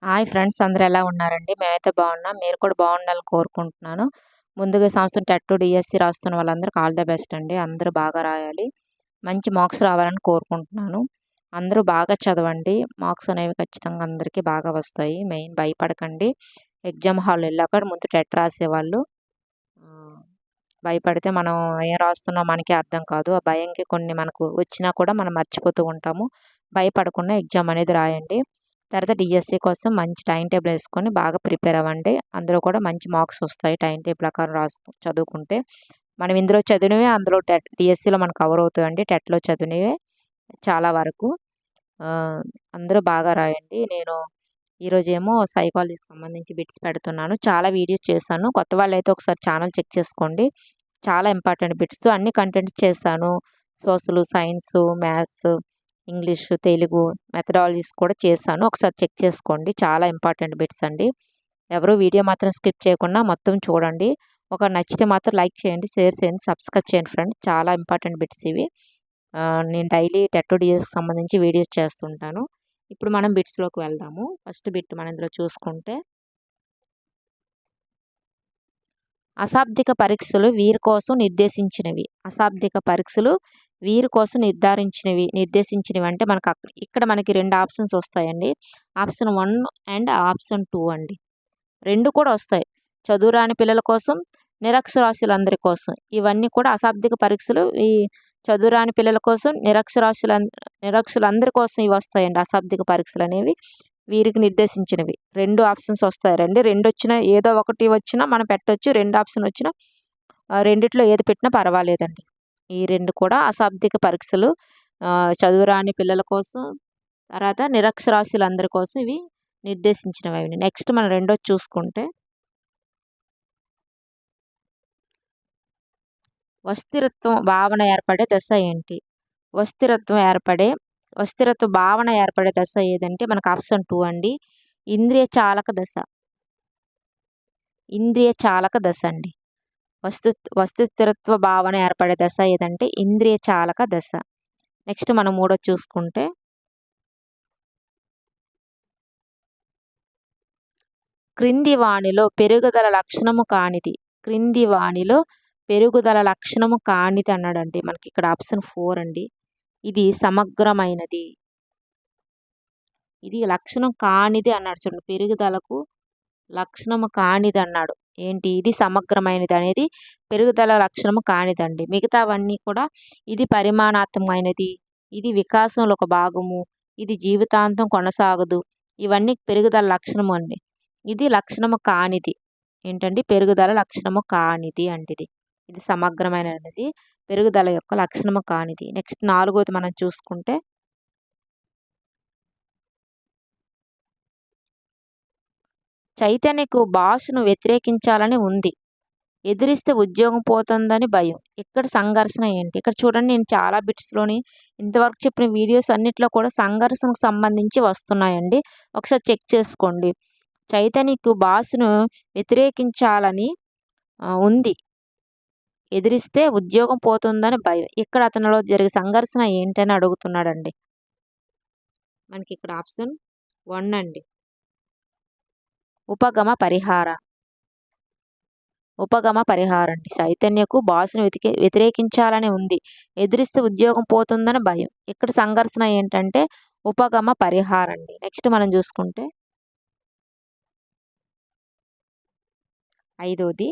Hi friends, అందరూ ఎలా ఉన్నారండి? మేమైతే బాగున్నాం. మీరు కూడా బాగుండాలని కోరుకుంటున్నాను. ముందుగా ఈ సంవత్సరం టెట్, డిఎస్సి రాస్తున్న వాళ్ళందరికీ ఆల్ ద బెస్ట్ అండి. అందరూ బాగా రాయాలి. మంచి మార్క్స్ రావాలని కోరుకుంటున్నాను. అందరూ బాగా చదవండి. మార్క్స్ అనేవి ఖచ్చితంగా అందరికీ బాగా వస్తాయి. మెయిన్ భయపడకండి. ఎగ్జామ్ హాల్ వెళ్ళాక ముందు టెట్ రాసేవాళ్ళు భయపడితే మనం ఏం రాస్తున్నాం మనకే అర్థం కాదు. ఆ భయంకి కొన్ని మనకు వచ్చినా కూడా మనం మర్చిపోతూ ఉంటాము. భయపడకుండా ఎగ్జామ్ అనేది రాయండి. తర్వాత డిఎస్సి కోసం మంచి టైం టేబుల్ వేసుకొని బాగా ప్రిపేర్ అవ్వండి. అందులో కూడా మంచి మార్క్స్ వస్తాయి టైం టేబుల్ ప్రకారం చదువుకుంటే. మనం ఇందులో చదివినవే అందులో డిఎస్సిలో మనకు కవర్ అవుతాయండి. టెట్లో చదివినవే చాలా వరకు. అందరూ బాగా రాయండి. నేను ఈరోజేమో సైకాలజీకి సంబంధించి బిట్స్ పెడుతున్నాను. చాలా వీడియోస్ చేశాను. కొత్త వాళ్ళైతే ఒకసారి ఛానల్ చెక్ చేసుకోండి. చాలా ఇంపార్టెంట్ బిట్స్ అన్ని కంటెంట్స్ చేశాను. Social, science, maths, English, Telugu methodologies కూడా చేశాను. ఒకసారి చెక్ చేసుకోండి. చాలా ఇంపార్టెంట్ బిట్స్ అండి. ఎవరు వీడియో మాత్రం స్కిప్ చేయకుండా మొత్తం చూడండి. ఒక నచ్చితే మాత్రం లైక్ చేయండి, షేర్ చేయండి, సబ్స్క్రైబ్ చేయండి ఫ్రెండ్స్. చాలా ఇంపార్టెంట్ బిట్స్ ఇవి. నేను డైలీ టెట్ డిఎస్కి సంబంధించి వీడియోస్ చేస్తుంటాను. ఇప్పుడు మనం బిట్స్లోకి వెళ్దాము. ఫస్ట్ బిట్ మనం ఇందులో చూసుకుంటే, అశాబ్దిక పరీక్షలు వీరి కోసం నిర్దేశించినవి. అశాబ్దిక పరీక్షలు వీరి కోసం నిర్దేశించినవి అంటే మనకు ఇక్కడ మనకి 2 ఆప్షన్స్ వస్తాయండి. ఆప్షన్ 1 అండ్ ఆప్షన్ 2 అండి. 2 కూడా వస్తాయి. చదువురాని పిల్లల కోసం, నిరక్షరాస్యులందరి కోసం. ఇవన్నీ కూడా అశాబ్దిక పరీక్షలు ఈ చదువురాని పిల్లల కోసం, నిరక్షరులందరి కోసం ఇవి వస్తాయండి. అశాబ్దిక పరీక్షలు అనేవి వీరికి నిర్దేశించినవి. 2 ఆప్షన్స్ వస్తాయండి. 2 వచ్చినా ఏదో ఒకటి వచ్చినా మనం పెట్టొచ్చు. 2 ఆప్షన్ వచ్చినా రెండిట్లో ఏది పెట్టినా పర్వాలేదండి. ఈ 2 కూడా అశాబ్దిక పరీక్షలు చదువురాని పిల్లల కోసం, తర్వాత నిరక్షరాస్యులందరి కోసం ఇవి నిర్దేశించినవి. నెక్స్ట్ మనం రెండోది చూసుకుంటే, అస్థిరత్వం భావన ఏర్పడే దశ ఏంటి? అస్థిరత్వ భావన ఏర్పడే దశ ఏదంటే మనకు ఆప్షన్ 2 అండి. ఇంద్రియ చాలక దశ. ఇంద్రియ చాలక దశ అండి. వస్తు స్థిరత్వ భావన ఏర్పడే దశ ఏదంటే ఇంద్రియ చాలక దశ. నెక్స్ట్ మనం మూడోది చూసుకుంటే, క్రింది వాణిలో పెరుగుదల లక్షణము కానిది. క్రింది వాణిలో పెరుగుదల లక్షణము కానిది అన్నాడండి. మనకి ఇక్కడ ఆప్షన్ 4 అండి. ఇది సమగ్రమైనది. ఇది లక్షణం కానిది అన్నాడు చూడండి. పెరుగుదలకు లక్షణము కానిది అన్నాడు. ఏంటి? ఇది సమగ్రమైనది అనేది పెరుగుదల లక్షణము కానిదండి. మిగతావన్నీ కూడా ఇది పరిమాణాత్మకమైనది, ఇది వికాసంలో ఒక భాగము, ఇది జీవితాంతం కొనసాగదు. ఇవన్నీ పెరుగుదల లక్షణము అండి. ఇది లక్షణము కానిది ఏంటండి? పెరుగుదల లక్షణము కానిది అంటిది. ఇది సమగ్రమైనది, పెరుగుదల యొక్క లక్షణము కానిది. నెక్స్ట్ 4వది మనం చూసుకుంటే, చైతన్యకు బాస్ను వ్యతిరేకించాలని ఉంది. ఎదిరిస్తే ఉద్యోగం పోతుందని భయం. ఇక్కడ సంఘర్షణ ఏంటి? ఇక్కడ చూడండి, నేను చాలా బిట్స్‌లోని ఇంతవరకు చెప్పిన వీడియోస్ అన్నిట్లో కూడా సంఘర్షణకు సంబంధించి వస్తున్నాయండి. ఒకసారి చెక్ చేసుకోండి. చైతన్యకు బాస్ను వ్యతిరేకించాలని ఉంది. ఎదిరిస్తే ఉద్యోగం పోతుందని భయం. ఇక్కడ అతనిలో జరిగే సంఘర్షణ ఏంటని అడుగుతున్నాడండి. మనకి ఇక్కడ ఆప్షన్ 1 అండి. ఉపగమ పరిహారం అండి. చైతన్యకు బాస్ను వ్యతిరేకించాలని ఉంది. ఎదిరిస్తే ఉద్యోగం పోతుందని భయం. ఇక్కడ సంఘర్షణ ఏంటంటే ఉపగమ పరిహారం అండి. నెక్స్ట్ మనం చూసుకుంటే, 5వది,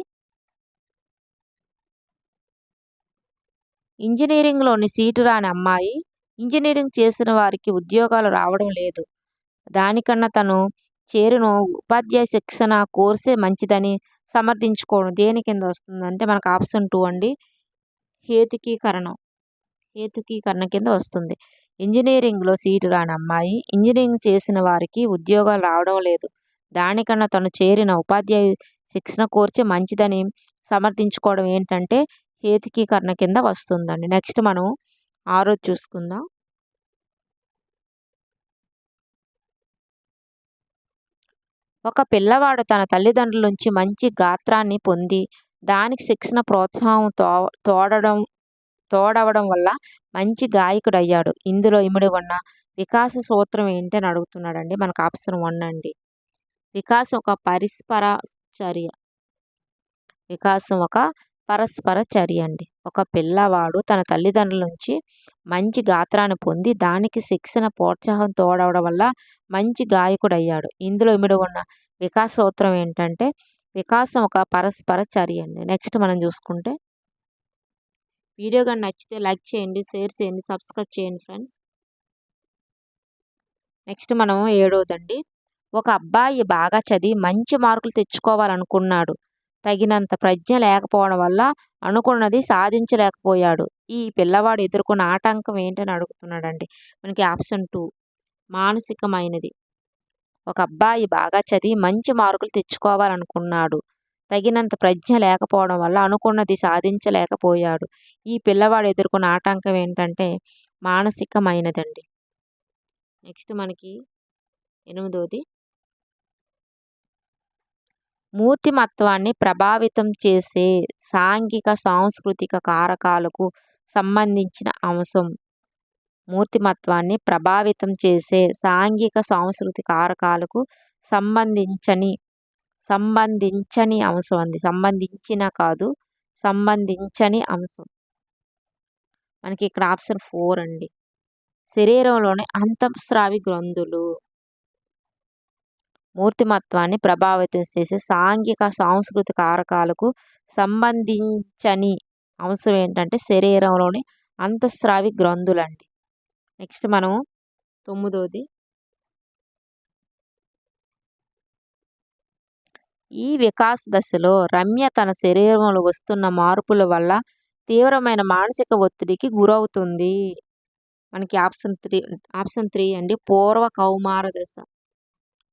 ఇంజనీరింగ్లోని సీటు రాని అమ్మాయి ఇంజనీరింగ్ చేసిన వారికి ఉద్యోగాలు రావడం లేదు. దానికన్నా తను చేరిన ఉపాధ్యాయ శిక్షణ కోర్సే మంచిదని సమర్థించుకోవడం దేని కింద వస్తుందంటే మనకు ఆప్షన్ 2 అండి. హేతుకీకరణ కింద వస్తుంది. ఇంజనీరింగ్లో సీటు రాని అమ్మాయి ఇంజనీరింగ్ చేసిన వారికి ఉద్యోగాలు రావడం లేదు. దానికన్నా తను చేరిన ఉపాధ్యాయ శిక్షణ కోర్సే మంచిదని సమర్థించుకోవడం ఏంటంటే హేతుకీకరణ కింద వస్తుందండి. నెక్స్ట్ మనం 6వది చూసుకుందాం. ఒక పిల్లవాడు తన తల్లిదండ్రుల నుంచి మంచి గాత్రాన్ని పొంది దానికి శిక్షణ ప్రోత్సాహం తోడవడం వల్ల మంచి గాయకుడయ్యాడు. ఇందులో ఇమిడి ఉన్న వికాస సూత్రం ఏంటి అని అడుగుతున్నాడండి. మనకు ఆప్షన్ 1 అండి. వికాసం ఒక చర్య. వికాసం ఒక పరస్పర చర్య అండి. ఒక పిల్లవాడు తన తల్లిదండ్రుల నుంచి మంచి గాత్రాన్ని పొంది దానికి శిక్షణ ప్రోత్సాహం తోడవడం వల్ల మంచి గాయకుడయ్యాడు. ఇందులో ఇమిడి ఉన్న వికాస సూత్రం ఏంటంటే వికాసం ఒక పరస్పర చర్య అండి. నెక్స్ట్ మనం చూసుకుంటే వీడియో కానీ నచ్చితే లైక్ చేయండి, షేర్ చేయండి, సబ్స్క్రైబ్ చేయండి ఫ్రెండ్స్. నెక్స్ట్ మనం 7వదండి. ఒక అబ్బాయి బాగా చదివి మంచి మార్కులు తెచ్చుకోవాలనుకున్నాడు. తగినంత ప్రజ్ఞ లేకపోవడం వల్ల అనుకున్నది సాధించలేకపోయాడు. ఈ పిల్లవాడు ఎదుర్కొన్న ఆటంకం ఏంటని అడుగుతున్నాడండి. మనకి ఆప్షన్ 2 మానసికమైనది. ఒక అబ్బాయి బాగా చదివి మంచి మార్కులు తెచ్చుకోవాలనుకున్నాడు. తగినంత ప్రజ్ఞ లేకపోవడం వల్ల అనుకున్నది సాధించలేకపోయాడు. ఈ పిల్లవాడు ఎదుర్కొన్న ఆటంకం ఏంటంటే మానసికమైనదండి. నెక్స్ట్ మనకి 8వది మూర్తిమత్వాన్ని ప్రభావితం చేసే సాంఘిక సాంస్కృతిక కారకాలకు సంబంధించిన అంశం. మూర్తిమత్వాన్ని ప్రభావితం చేసే సాంఘిక సాంస్కృతిక కారకాలకు సంబంధించని అంశం అండి. సంబంధించిన కాదు, సంబంధించని అంశం. మనకి ఇక్కడ ఆప్షన్ 4 అండి. శరీరంలోని అంతఃస్రావి గ్రంథులు. మూర్తిమత్వాన్ని ప్రభావితం చేసే సాంఘిక సాంస్కృతిక కారకాలకు సంబంధించని అంశం ఏంటంటే శరీరంలోని అంతఃస్రావి గ్రంథులండి. నెక్స్ట్ మనం 9వది ఈ వికాస్ దశలో రమ్య తన శరీరంలో వస్తున్న మార్పుల వల్ల తీవ్రమైన మానసిక ఒత్తిడికి గురవుతుంది. మనకి ఆప్షన్ 3 అండి. పూర్వ కౌమార దశ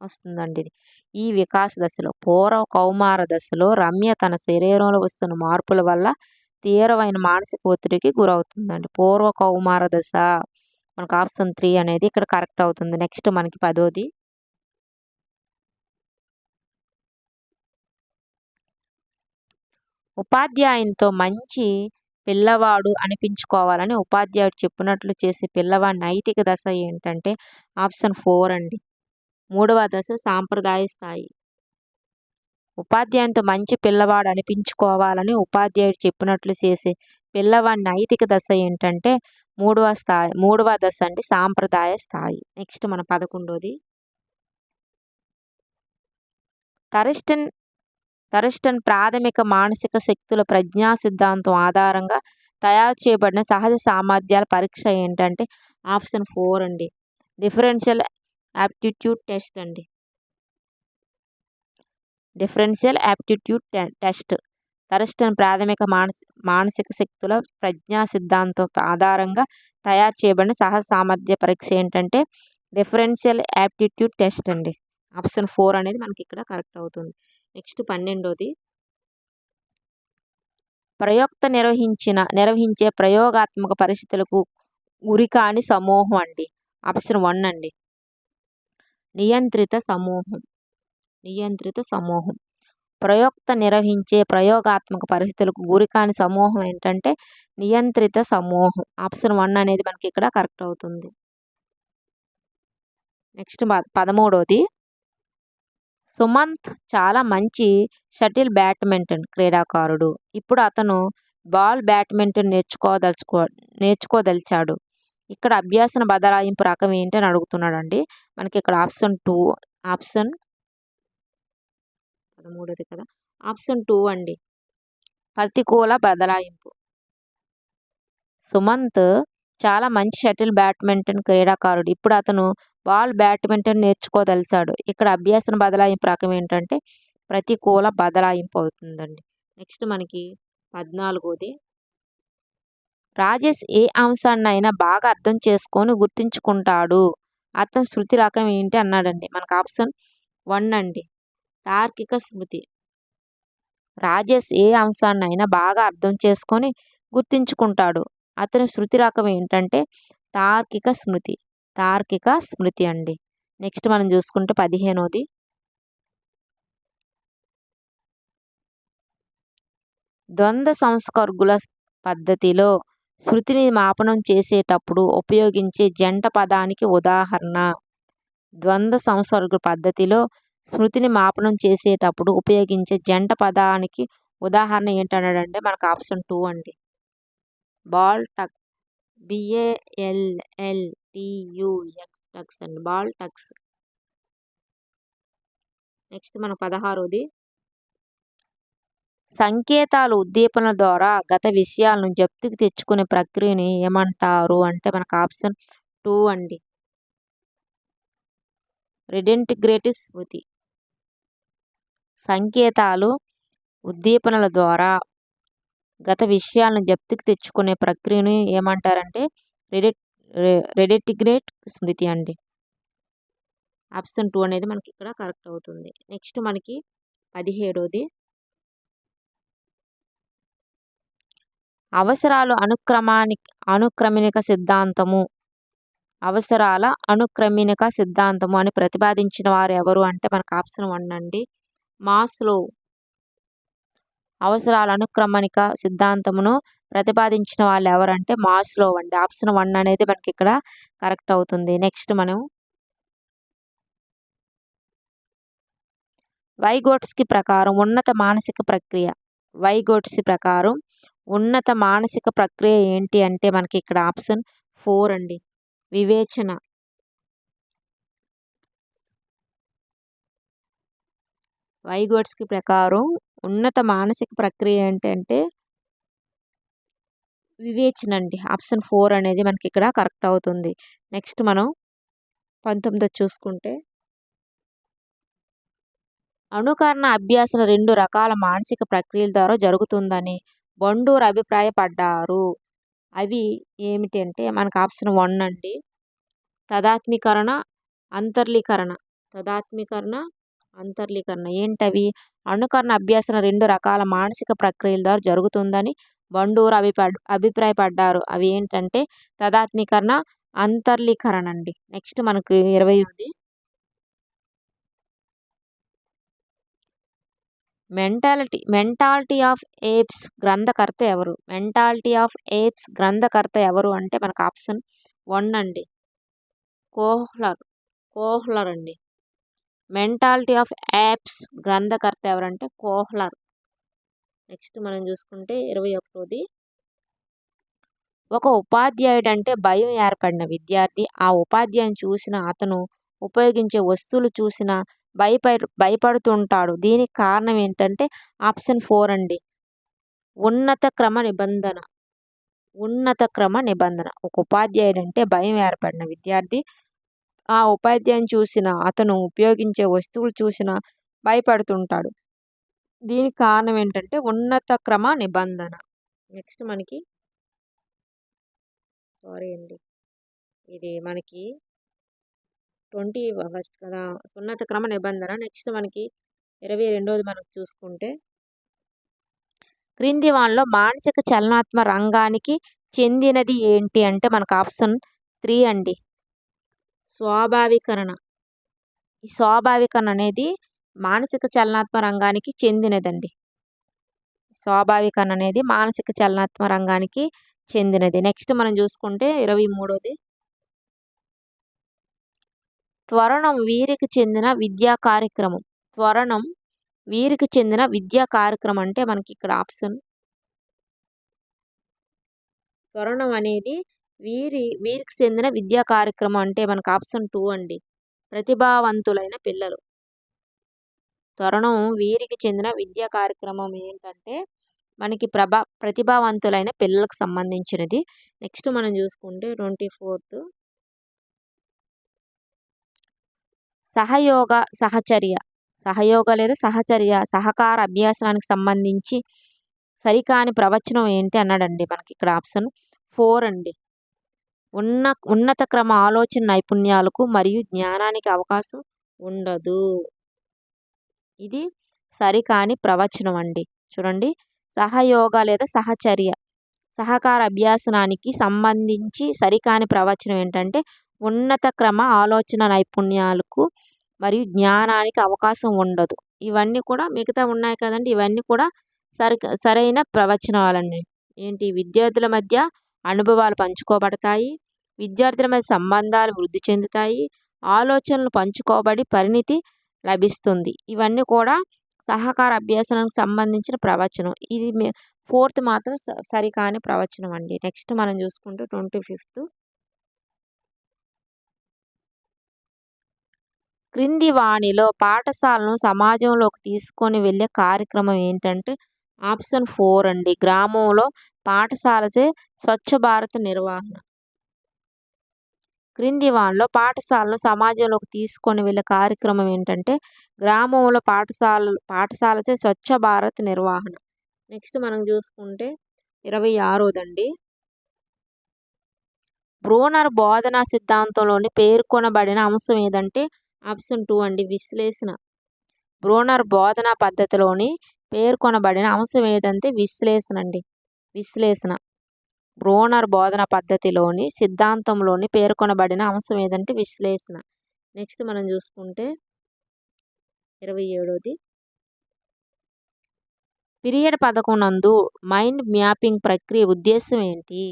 వస్తుందండి ఇది. ఈ వికాస దశలో పూర్వ కౌమార దశలో రమ్య తన శరీరంలో వస్తున్న మార్పుల వల్ల తీవ్రమైన మానసిక ఒత్తిడికి గురవుతుందండి. పూర్వ కౌమార దశ మనకు ఆప్షన్ 3 అనేది ఇక్కడ కరెక్ట్ అవుతుంది. నెక్స్ట్ మనకి 10వది ఉపాధ్యాయునితో మంచి పిల్లవాడు అనిపించుకోవాలని ఉపాధ్యాయుడు చెప్పినట్లు చేసే పిల్లవాడి నైతిక దశ ఏంటంటే ఆప్షన్ 4 అండి. 3వ దశ సాంప్రదాయ స్థాయి. ఉపాధ్యాయునితో మంచి పిల్లవాడు అనిపించుకోవాలని ఉపాధ్యాయుడు చెప్పినట్లు చేసే పిల్లవాడి నైతిక దశ ఏంటంటే 3వ దశ అండి, సాంప్రదాయ స్థాయి. నెక్స్ట్ మన 11వది థరిస్టన్ ప్రాథమిక మానసిక శక్తుల ప్రజ్ఞా సిద్ధాంతం ఆధారంగా తయారు చేయబడిన సహజ సామర్థ్యాల పరీక్ష ఏంటంటే ఆప్షన్ 4 అండి. డిఫరెన్షియల్ యాప్టిట్యూడ్ టెస్ట్ అండి. డిఫరెన్షియల్ యాప్టిట్యూడ్ టెస్ట్ థరిస్టన్ ప్రాథమిక మానసిక శక్తుల ప్రజ్ఞా సిద్ధాంతం ఆధారంగా తయారు చేయబడిన సహజ సామర్థ్య పరీక్ష ఏంటంటే డిఫరెన్షియల్ యాప్టిట్యూడ్ టెస్ట్ అండి. ఆప్షన్ 4 అనేది మనకి ఇక్కడ కరెక్ట్ అవుతుంది. నెక్స్ట్ 12వది ప్రయోక్త నిర్వహించే ప్రయోగాత్మక పరిస్థితులకు గురికాని సమూహం అండి. ఆప్షన్ 1 అండి. నియంత్రిత సమూహం. ప్రయోక్త నిర్వహించే ప్రయోగాత్మక పరిస్థితులకు గురికాని సమూహం ఏంటంటే నియంత్రిత సమూహం. ఆప్షన్ 1 అనేది మనకి ఇక్కడ కరెక్ట్ అవుతుంది. నెక్స్ట్ 13వది సుమంత్ చాలా మంచి షటిల్ బ్యాడ్మింటన్ క్రీడాకారుడు. ఇప్పుడు అతను బాల్ బ్యాడ్మింటన్ నేర్చుకోదలిచాడు. ఇక్కడ అభ్యాసన బదలాయింపు రకం ఏంటి అని అడుగుతున్నాడండి. మనకి ఇక్కడ ఆప్షన్ 13వది కదా, ఆప్షన్ 2 అండి, ప్రతికూల బదలాయింపు. సుమంత్ చాలా మంచి షటిల్ బ్యాడ్మింటన్ క్రీడాకారుడు. ఇప్పుడు అతను బాల్ బ్యాడ్మింటన్ నేర్చుకోదలిచాడు. ఇక్కడ అభ్యాసన బదలాయింపు రకం ఏంటంటే ప్రతికూల బదలాయింపు అవుతుందండి. నెక్స్ట్ మనకి 14వది రాజేష్ ఏ అంశాన్నైనా బాగా అర్థం చేసుకొని గుర్తుంచుకుంటాడు. అతని శృతి రకం ఏంటి అన్నాడండి. మనకు ఆప్షన్ 1 అండి, తార్కిక స్మృతి. రాజేష్ ఏ అంశాన్నైనా బాగా అర్థం చేసుకొని గుర్తుంచుకుంటాడు. అతని శృతి రకం ఏంటంటే తార్కిక స్మృతి అండి. నెక్స్ట్ మనం చూసుకుంటే 15వది ద్వంద్వ సంస్కర్గుల పద్ధతిలో శృతిని మాపనం చేసేటప్పుడు ఉపయోగించే జంట పదానికి ఉదాహరణ. ద్వంద్వ సంస్కర్గుల పద్ధతిలో స్మృతిని మాపనం చేసేటప్పుడు ఉపయోగించే జంట పదానికి ఉదాహరణ ఏంటన్నాడంటే మనకు ఆప్షన్ 2 అండి. బాల్ టక్, BALLTUX అండి, బాల్ టక్స్. నెక్స్ట్ మన 16ది, సంకేతాలు ఉద్దీపన ద్వారా గత విషయాలను జప్తికి తెచ్చుకునే ప్రక్రియని ఏమంటారు అంటే మనకు ఆప్షన్ 2 అండి, రిడెంటిగ్రేటివ్ స్మృతి. సంకేతాలు ఉద్దీపనల ద్వారా గత విషయాలను జప్తికి తెచ్చుకునే ప్రక్రియను ఏమంటారంటే రెడెటిగ్రేట్ స్మృతి అండి. ఆప్షన్ 2 అనేది మనకి ఇక్కడ కరెక్ట్ అవుతుంది. నెక్స్ట్ మనకి 17ది, అవసరాలు అనుక్రమణిక సిద్ధాంతము, అవసరాల అనుక్రమణిక సిద్ధాంతము అని ప్రతిపాదించిన వారు ఎవరు అంటే మనకు ఆప్షన్ 1 అండి, మాస్లో. అవసరాల అనుక్రమణిక సిద్ధాంతమును ప్రతిపాదించిన వాళ్ళు ఎవరంటే మాస్లో అండి. ఆప్షన్ 1 అనేది మనకి ఇక్కడ కరెక్ట్ అవుతుంది. నెక్స్ట్ మనం వైగోట్స్కి ప్రకారం ఉన్నత మానసిక ప్రక్రియ, వైగోట్స్కి ప్రకారం ఉన్నత మానసిక ప్రక్రియ ఏంటి అంటే మనకి ఇక్కడ ఆప్షన్ 4 అండి, వివేచన. వైగోట్స్కి ప్రకారం ఉన్నత మానసిక ప్రక్రియ ఏంటంటే వివేచన అండి. ఆప్షన్ 4 అనేది మనకి ఇక్కడ కరెక్ట్ అవుతుంది. నెక్స్ట్ మనం 19ది చూసుకుంటే, అనుకరణ అభ్యాసన 2 రకాల మానసిక ప్రక్రియల ద్వారా జరుగుతుందని బండూరు అభిప్రాయపడ్డారు. అవి ఏమిటి అంటే మనకు ఆప్షన్ 1 అండి, తదాత్మీకరణ, అంతర్లీకరణ. తదాత్మీకరణ, అంతర్లీకరణ ఏంటవి? అనుకరణ అభ్యాసన 2 రకాల మానసిక ప్రక్రియల ద్వారా జరుగుతుందని బండూరు అభిప్రాయపడ్డారు. అవి ఏంటంటే తదాత్మీకరణ, అంతర్లీకరణ అండి. నెక్స్ట్ మనకు 20ది, మెంటాలిటీ ఆఫ్ ఏప్స్ గ్రంథకర్త ఎవరు? మెంటాలిటీ ఆఫ్ ఏప్స్ గ్రంథకర్త ఎవరు అంటే మనకు ఆప్షన్ 1 అండి, కోహ్లర్ అండి. మెంటాలిటీ ఆఫ్ యాప్స్ గ్రంథకర్త ఎవరంటే కోహ్లర్. నెక్స్ట్ మనం చూసుకుంటే 21ది, ఒక ఉపాధ్యాయుడు అంటే భయం ఏర్పడిన విద్యార్థి ఆ ఉపాధ్యాయుని చూసిన అతను ఉపయోగించే వస్తువులు చూసిన భయపడుతుంటాడు. దీనికి కారణం ఏంటంటే ఆప్షన్ 4 అండి, ఉన్నత క్రమ నిబంధన. ఉన్నత క్రమ నిబంధన. ఒక ఉపాధ్యాయుడు అంటే భయం ఏర్పడిన విద్యార్థి ఆ ఉపాధ్యాయుని చూసిన అతను ఉపయోగించే వస్తువులు చూసిన భయపడుతుంటాడు. దీనికి కారణం ఏంటంటే ఉన్నత క్రమ నిబంధన. నెక్స్ట్ మనకి ఇది మనకి 21st కదా, ఉన్నత క్రమ నిబంధన. నెక్స్ట్ మనకి 22ది మనం చూసుకుంటే, క్రింది వానిలో మానసిక చలనాత్మక రంగానికి చెందినది ఏంటి అంటే మనకు ఆప్షన్ 3 అండి, స్వాభావీకరణ. ఈ స్వాభావీకరణ అనేది మానసిక చలనాత్మక రంగానికి చెందినదండి. స్వాభావీకరణ అనేది మానసిక చలనాత్మక రంగానికి చెందినది. నెక్స్ట్ మనం చూసుకుంటే 23ది, త్వరణం వీరికి చెందిన విద్యా కార్యక్రమం. త్వరణం వీరికి చెందిన విద్యా కార్యక్రమం అంటే మనకి ఇక్కడ ఆప్షన్, త్వరణం అనేది వీరికి చెందిన విద్యా కార్యక్రమం అంటే మనకు ఆప్షన్ 2 అండి, ప్రతిభావంతులైన పిల్లలు. త్వరణం వీరికి చెందిన విద్యా కార్యక్రమం ఏంటంటే మనకి ప్రతిభావంతులైన పిల్లలకు సంబంధించినది. నెక్స్ట్ మనం చూసుకుంటే 24th, సహయోగ లేదా సహచర్య సహకార అభ్యాసానికి సంబంధించి సరికాని ప్రవచనం ఏంటి అన్నాడండి. మనకి ఇక్కడ ఆప్షన్ 4 అండి, ఉన్నత క్రమ ఆలోచన నైపుణ్యాలకు మరియు జ్ఞానానికి అవకాశం ఉండదు. ఇది సరికాని ప్రవచనం అండి. చూడండి, సహయోగ లేదా సహచర్య సహకార అభ్యాసనానికి సంబంధించి సరికాని ప్రవచనం ఏంటంటే ఉన్నత క్రమ ఆలోచన నైపుణ్యాలకు మరియు జ్ఞానానికి అవకాశం ఉండదు. ఇవన్నీ కూడా మిగతా ఉన్నాయి కదండి, ఇవన్నీ కూడా సరైన ప్రవచనాలండి. ఏంటి? విద్యార్థుల మధ్య అనుభవాలు పంచుకోబడతాయి, విద్యార్థుల మధ్య సంబంధాలు వృద్ధి చెందుతాయి, ఆలోచనలు పంచుకోబడి పరిణితి లభిస్తుంది. ఇవన్నీ కూడా సహకార అభ్యసనానికి సంబంధించిన ప్రవచనం. ఇది ఫోర్త్ మాత్రం సరికాని ప్రవచనం అండి. నెక్స్ట్ మనం చూసుకుంటే 25th క్రింది వాణిలో పాఠశాలను సమాజంలోకి తీసుకొని వెళ్ళే కార్యక్రమం ఏంటంటే ఆప్షన్ 4 అండి. గ్రామంలో పాఠశాలచే స్వచ్ఛ భారత్ నిర్వహణ. క్రింది వానిలో పాఠశాలను సమాజంలోకి తీసుకొని వెళ్ళే కార్యక్రమం ఏంటంటే గ్రామంలో పాఠశాలచే స్వచ్ఛ భారత్ నిర్వహణ. నెక్స్ట్ మనం చూసుకుంటే 26దండి. బ్రూనర్ బోధనా సిద్ధాంతంలోని పేర్కొనబడిన అంశం ఏదంటే ఆప్షన్ 2 అండి, విశ్లేషణ. బ్రూనర్ బోధనా పద్ధతిలోని పేర్కొనబడిన అంశం ఏంటంటే విశ్లేషణ అండి. విశ్లేషణ. బ్రూనర్ బోధన పద్ధతిలోని సిద్ధాంతంలోని పేర్కొనబడిన అంశం ఏదంటే విశ్లేషణ. నెక్స్ట్ మనం చూసుకుంటే 27ది. పీరియడ్ 11 నందు మైండ్ మ్యాపింగ్ ప్రక్రియ ఉద్దేశం ఏంటి?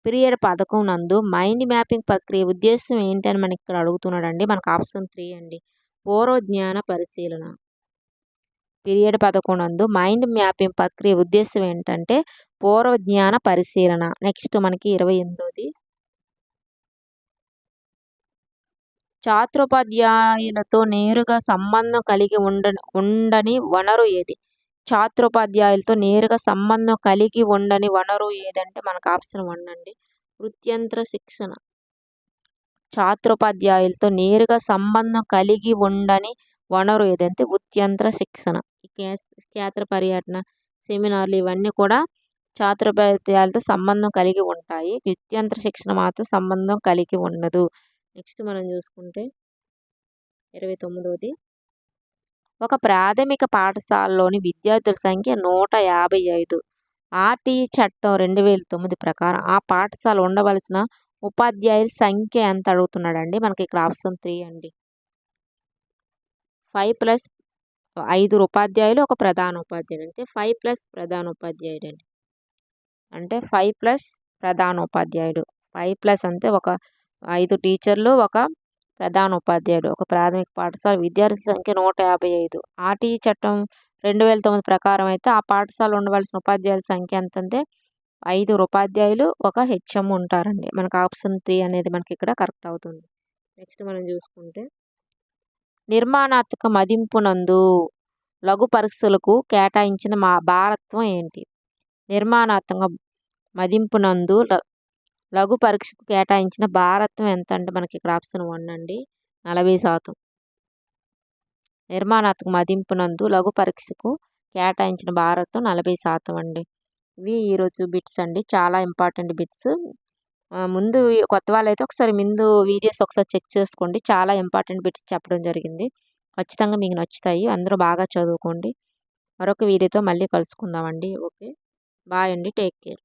పీరియడ్ 11 నందు మైండ్ మ్యాపింగ్ ప్రక్రియ ఉద్దేశం ఏంటి అని మనకి ఇక్కడ అడుగుతున్నాడండి. మనకు ఆప్షన్ 3 అండి, పూర్వజ్ఞాన పరిశీలన. పీరియడ్ 11 నందు మైండ్ మ్యాపింగ్ ప్రక్రియ ఉద్దేశం ఏంటంటే పూర్వజ్ఞాన పరిశీలన. నెక్స్ట్ మనకి 28ది. ఛాత్రోపాధ్యాయులతో నేరుగా సంబంధం కలిగి ఉండని వనరు ఏది? ఛాత్రోపాధ్యాయులతో నేరుగా సంబంధం కలిగి ఉండని వనరు ఏదంటే మనకు ఆప్షన్ 1 అండి, వృత్యంత్ర శిక్షణ. ఛాత్రోపాధ్యాయులతో నేరుగా సంబంధం కలిగి ఉండని వనరు ఏదంటే వృత్యంత్ర శిక్షణ. ఈ క్షేత్ర పర్యటన, సెమినార్లు ఇవన్నీ కూడా ఛాత్రోపాధ్యాయులతో సంబంధం కలిగి ఉంటాయి. వృత్యంత్ర శిక్షణ మాత్రం సంబంధం కలిగి ఉండదు. నెక్స్ట్ మనం చూసుకుంటే 29ది. ఒక ప్రాథమిక పాఠశాలలోని విద్యార్థుల సంఖ్య 155. ఆర్టీఈ చట్టం 2009 ప్రకారం ఆ పాఠశాల ఉండవలసిన ఉపాధ్యాయుల సంఖ్య ఎంత అడుగుతున్నాడండి. మనకి ఇక్కడ ఆప్షన్ 3 అండి, 5+5 ఉపాధ్యాయులు, ఒక ప్రధాన ఉపాధ్యాయుడు. అంటే 5+ ప్రధాన ఉపాధ్యాయుడు అండి. అంటే 5+ ప్రధాన ఉపాధ్యాయుడు. 5+ అంటే ఒక 5 టీచర్లు, ఒక ప్రధాన ఉపాధ్యాయుడు. ఒక ప్రాథమిక పాఠశాల విద్యార్థుల సంఖ్య 155. ఆర్టీఈ చట్టం 2009 ప్రకారం అయితే ఆ పాఠశాల ఉండవలసిన ఉపాధ్యాయుల సంఖ్య ఎంత అంటే 5 ఉపాధ్యాయులు, ఒక హెచ్ఎం ఉంటారండి. మనకు ఆప్షన్ 3 అనేది మనకి ఇక్కడ కరెక్ట్ అవుతుంది. నెక్స్ట్ మనం చూసుకుంటే నిర్మాణాత్మక మదింపునందు లఘు పరీక్షలకు కేటాయించిన భారత్వం ఏంటి? నిర్మాణాత్మక మదింపునందు లఘు పరీక్షకు కేటాయించిన భారత్వం ఎంత అంటే మనకి ఇక్కడ ఆప్షన్ 1 అండి, 40%. నిర్మాణాత్మక మదింపునందు లఘు పరీక్షకు కేటాయించిన భారత్వం 40% అండి. ఇవి ఈరోజు బిట్స్ అండి, చాలా ఇంపార్టెంట్ బిట్స్. ముందు కొత్త వాళ్ళైతే ఒకసారి ముందు వీడియోస్ ఒకసారి చెక్ చేసుకోండి. చాలా ఇంపార్టెంట్ బిట్స్ చెప్పడం జరిగింది. ఖచ్చితంగా మీకు నచ్చుతాయి. అందరూ బాగా చదువుకోండి. మరొక వీడియోతో మళ్ళీ కలుసుకుందామండి. ఓకే, బాయ్ అండి, టేక్ కేర్.